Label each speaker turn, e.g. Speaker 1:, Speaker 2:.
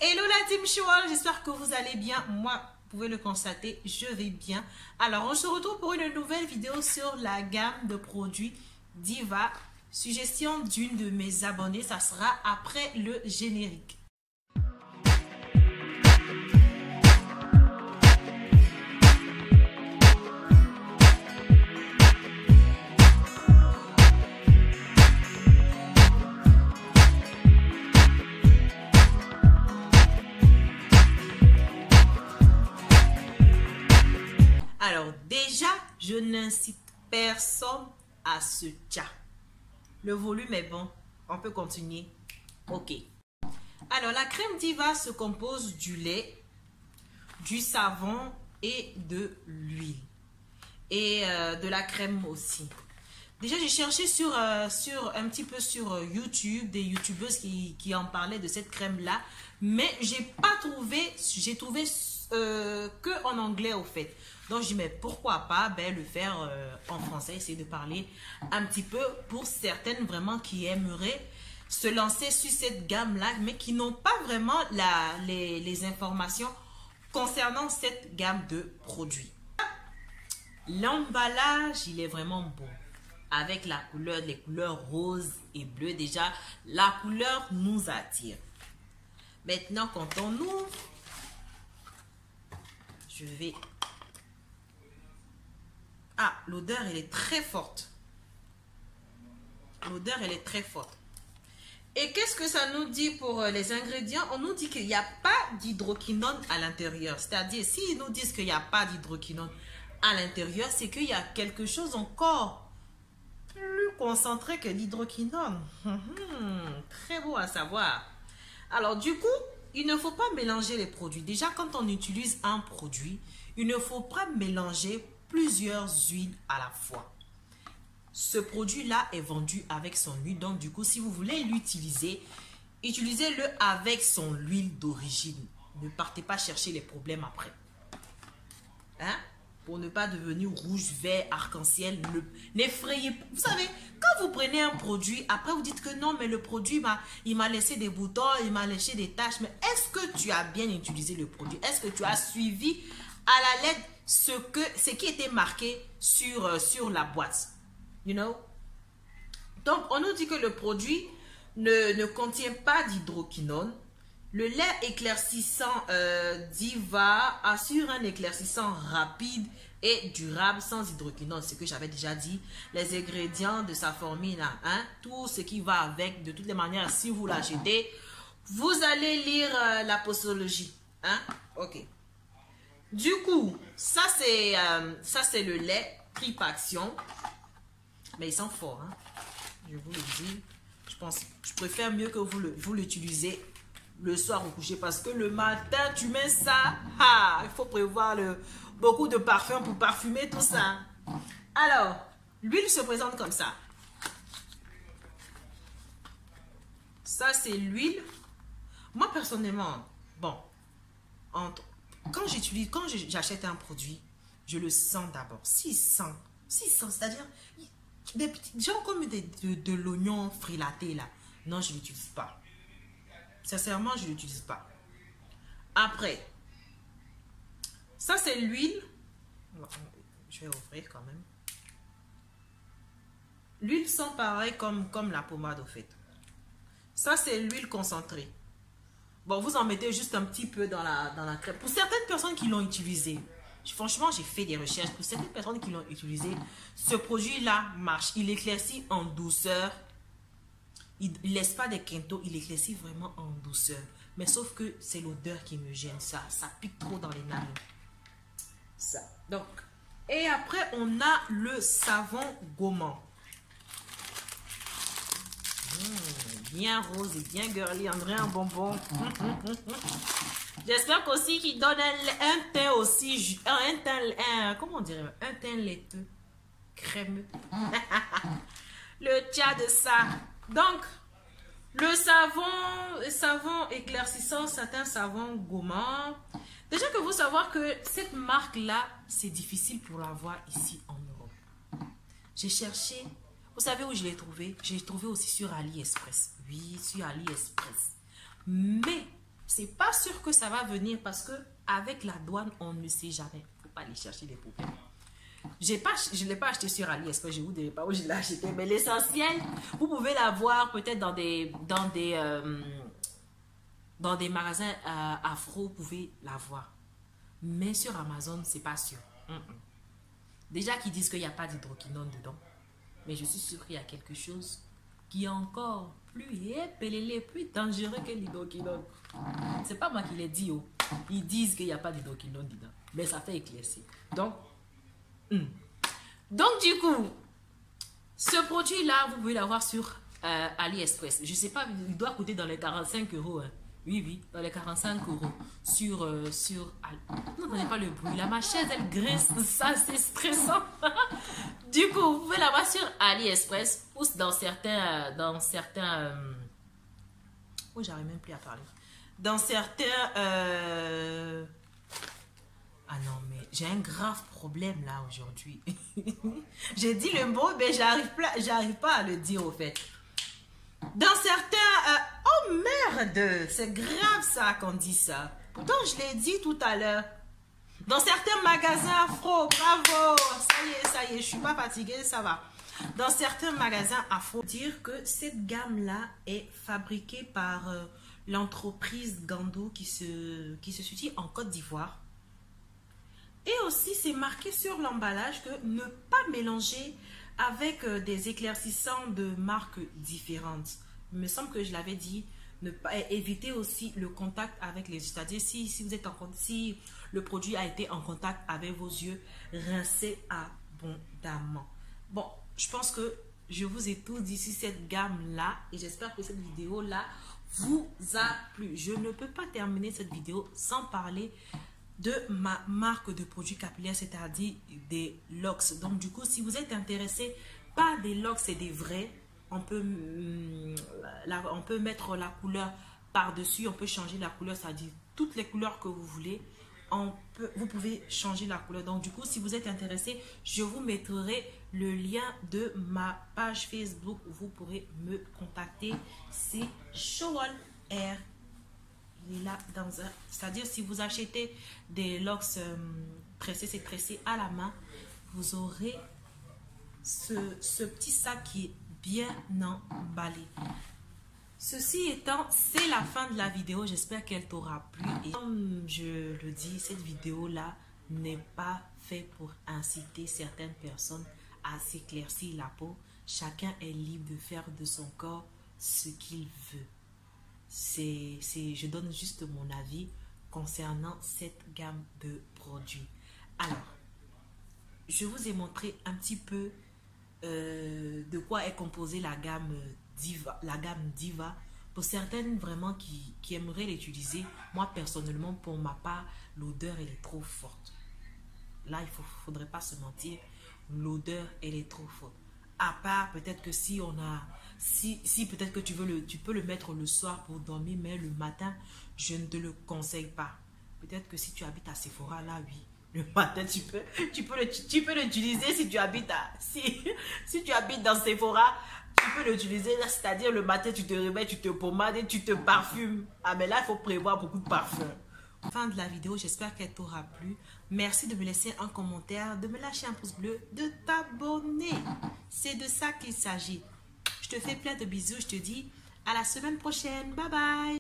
Speaker 1: Hello la team Choual, j'espère que vous allez bien. Moi, vous pouvez le constater, je vais bien. Alors, on se retrouve pour une nouvelle vidéo sur la gamme de produits Diva. Suggestion d'une de mes abonnées, ça sera après le générique. Alors déjà, je n'incite personne à ce chat. Le volume est bon. On peut continuer. Ok. Alors la crème Diva se compose du lait, du savon et de l'huile. Et de la crème aussi. Déjà, j'ai cherché un petit peu sur YouTube, des youtubeuses qui en parlaient de cette crème-là. Mais j'ai pas trouvé, j'ai trouvé que en anglais au fait. Donc, je dis, mais pourquoi pas le faire en français, essayer de parler un petit peu pour certaines vraiment qui aimeraient se lancer sur cette gamme-là, mais qui n'ont pas vraiment les informations concernant cette gamme de produits. L'emballage, il est vraiment beau. Avec la couleur, les couleurs roses et bleues, déjà, la couleur nous attire. Maintenant, quand on ouvre, je vais... Ah, l'odeur, elle est très forte. L'odeur, elle est très forte. Et qu'est-ce que ça nous dit pour les ingrédients? On nous dit qu'il n'y a pas d'hydroquinone à l'intérieur. C'est-à-dire, s'ils nous disent qu'il n'y a pas d'hydroquinone à l'intérieur, c'est qu'il y a quelque chose encore plus concentré que l'hydroquinone. Très beau à savoir. Alors, du coup, il ne faut pas mélanger les produits. Déjà, quand on utilise un produit, il ne faut pas mélanger plusieurs huiles à la fois. Ce produit-là est vendu avec son huile. Donc, du coup, si vous voulez l'utiliser, utilisez-le avec son huile d'origine. Ne partez pas chercher les problèmes après. Hein? Pour ne pas devenir rouge, vert, arc-en-ciel. N'effrayez pas. Vous savez, quand vous prenez un produit, après vous dites que non, mais le produit, il m'a laissé des boutons, il m'a laissé des taches. Mais est-ce que tu as bien utilisé le produit? Est-ce que tu as suivi à la lettre ce qui était marqué sur la boîte? You know? Donc, on nous dit que le produit ne contient pas d'hydroquinone. Le lait éclaircissant Diva assure un éclaircissant rapide et durable sans hydroquinone. Ce que j'avais déjà dit. Les ingrédients de sa formule, hein, tout ce qui va avec. De toutes les manières, si vous l'achetez, vous allez lire la posologie. Hein? Ok. Du coup, ça c'est le lait Tripaction. Mais ils sont forts, hein? Je vous le dis. Je préfère mieux que vous l'utilisez le soir au coucher. Parce que le matin, tu mets ça. Ah, il faut prévoir beaucoup de parfums pour parfumer tout ça. Alors, l'huile se présente comme ça. Ça, c'est l'huile. Moi, personnellement, bon, quand j'achète un produit, je le sens d'abord. S'il sent, c'est-à-dire des petits gens comme de l'oignon frilaté là. Non, je ne l'utilise pas. Sincèrement, je ne l'utilise pas. Après, ça c'est l'huile. Je vais ouvrir quand même. L'huile sent pareil comme la pommade au fait. Ça c'est l'huile concentrée. Bon, vous en mettez juste un petit peu dans la crème. Pour certaines personnes qui l'ont utilisé, franchement, j'ai fait des recherches. Pour certaines personnes qui l'ont utilisé, ce produit-là marche. Il éclaircit en douceur. Il ne laisse pas des quintaux. Il éclaircit vraiment en douceur. Mais sauf que c'est l'odeur qui me gêne. Ça pique trop dans les narines. Ça. Donc, et après, on a le savon gommant. Bien rose et bien girly. On dirait un bonbon. J'espère qu'aussi qu'il donne un teint aussi, comment on dirait, un teint laiteux, crémeux. Le tcha de ça. Donc, le savon éclaircissant, c'est un savon gommant. Déjà que vous savoir que cette marque-là, c'est difficile pour l'avoir ici en Europe. J'ai cherché, vous savez où je l'ai trouvé? Je l'ai trouvé aussi sur AliExpress. Oui, sur AliExpress. Mais c'est pas sûr que ça va venir parce que avec la douane, on ne sait jamais. Faut pas aller chercher des problèmes. Je ne l'ai pas acheté sur AliExpress, je vous dirai pas où je l'ai acheté, mais l'essentiel, vous pouvez l'avoir peut-être dans des magasins afro, vous pouvez l'avoir. Mais sur Amazon, c'est pas sûr. Déjà qu'ils disent qu'il n'y a pas d'hydroquinone dedans, mais je suis sûre qu'il y a quelque chose qui est encore plus épelé, plus dangereux que l'hydroquinone. C'est pas moi qui l'ai dit, oh. Ils disent qu'il n'y a pas d'hydroquinone dedans, mais ça fait éclaircir. Donc du coup, ce produit-là, vous pouvez l'avoir sur AliExpress. Je sais pas, il doit coûter dans les 45 euros. Hein. Oui, dans les 45 euros. Non, n'entendez pas le bruit. Là, ma chaise, elle grince. Ça, c'est stressant. Du coup, vous pouvez l'avoir sur AliExpress ou dans certains... Oh, j'arrive même plus à parler. Dans certains... Ah non, mais j'ai un grave problème là aujourd'hui. J'ai dit le mot, mais j'arrive pas à le dire au fait. Dans certains... Oh merde, c'est grave ça qu'on dit ça. Pourtant, je l'ai dit tout à l'heure. Dans certains magasins afro, bravo. Ça y est, je suis pas fatiguée, ça va. Dans certains magasins afro, dire que cette gamme-là est fabriquée par l'entreprise Gando qui se situe en Côte d'Ivoire. Et aussi, c'est marqué sur l'emballage que ne pas mélanger avec des éclaircissants de marques différentes. Il me semble que je l'avais dit, ne pas éviter aussi le contact avec les yeux. C'est-à-dire, si le produit a été en contact avec vos yeux, rincez abondamment. Bon, je pense que je vous ai tout dit sur cette gamme-là et j'espère que cette vidéo-là vous a plu. Je ne peux pas terminer cette vidéo sans parler de ma marque de produits capillaires, c'est-à-dire des LOX. Donc du coup, si vous êtes intéressé par des LOX et des vrais, on peut mettre la couleur par-dessus, on peut changer la couleur, c'est-à-dire toutes les couleurs que vous voulez, vous pouvez changer la couleur. Donc du coup, si vous êtes intéressé, je vous mettrai le lien de ma page Facebook où vous pourrez me contacter. C'est Showal Air. Il est là dans un... C'est-à-dire, si vous achetez des LOX pressés, c'est pressé à la main, vous aurez ce petit sac qui est bien emballé. Ceci étant, c'est la fin de la vidéo. J'espère qu'elle t'aura plu. Et comme je le dis, cette vidéo-là n'est pas faite pour inciter certaines personnes à s'éclaircir la peau. Chacun est libre de faire de son corps ce qu'il veut. Je donne juste mon avis concernant cette gamme de produits. Alors, je vous ai montré un petit peu de quoi est composée la gamme Diva. Pour certaines vraiment qui aimeraient l'utiliser, moi personnellement, pour ma part, l'odeur elle est trop forte. Là, il faudrait pas se mentir, l'odeur elle est trop forte. À part peut-être que si peut-être que tu peux le mettre le soir pour dormir, mais le matin, je ne te le conseille pas. Peut-être que si tu habites à Sephora, là, oui. Le matin, tu peux l'utiliser si tu habites si tu habites dans Sephora, tu peux l'utiliser. C'est-à-dire le matin, tu te réveilles, tu te pommades et tu te parfumes. Ah, mais là, il faut prévoir beaucoup de parfums. Fin de la vidéo, j'espère qu'elle t'aura plu. Merci de me laisser un commentaire, de me lâcher un pouce bleu, de t'abonner. C'est de ça qu'il s'agit. Je te fais plein de bisous. Je te dis à la semaine prochaine. Bye bye.